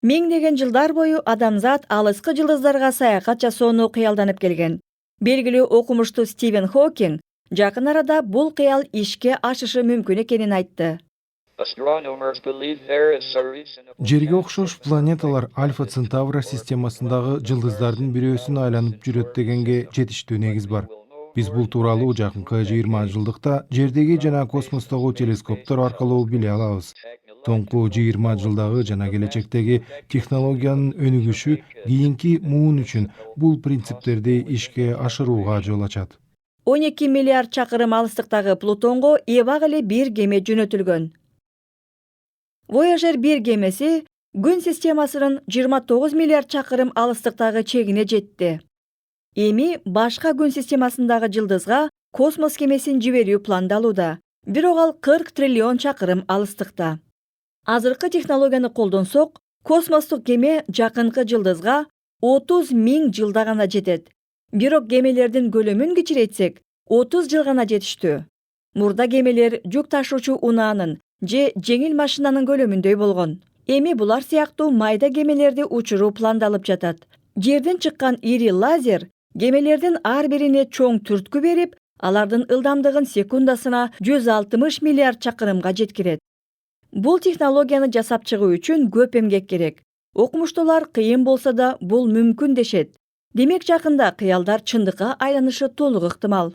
Миңдеген жылдар бою адамзат алыскы жылдыздарга саякат жасоону кыялданып келген. Белгилүү окумуштуу Стивен Хокинг жакын арада бул кыял ишке ашышы мүмкүн экенин айтты. Жерге окшош планеталар Альфа Центавра системасындагы жылдыздардын бирөөсүн айланып жүрөт дегенге жетиштүү негиз бар. Биз бул тууралуу жакынкы 20 жылдыкта жердеги жана космостогу телескоптор аркылуу биле алабыз. Соңку 20 жылдагы жана келечектеги технологиянын өнүгүшү кийинки муун үчүн бул принциптерди ишке ашырууга жол ачат. 12 миллиард чакырым алыстыктагы Плутонго эбак эле бир кеме жөнөтүлгөн. Voyager 1 кемеси күн системасынын 29 миллиард чакырым алыстыктагы чегине жетти. Эми башка күн системасындагы жылдызга космос кемесин жиберүү пландалууда. Бирок ал 40 триллион чакырым алыстыкта. Азыркы технологияны колдонсок, космостук кеме жакынкы жылдызга 30 000 жылда гана жетет. Бирок кемелердин көлөмүн кичирейтсек, 30 жыл гана жетиштүү. Мурда кемелер жүк ташуучу унаанын же жеңил машинанын көлөмүндөй болгон. Эми булар сыяктуу майда кемелерди учуруу пландалып жатат. Жерден чыккан ири лазер кемелердин ар бирине чоң түрткү берип, алардын ылдамдыгын секундасына 160 миллиард чакырымга жеткирет. Бул технологияны жасап чыгуу үчүн көп эмгек керек. Окумуштуулар кыйын болсо да бул мүмкүн дешет. Демек жакында кыялдар чындыкка айланышы толук ыктымал.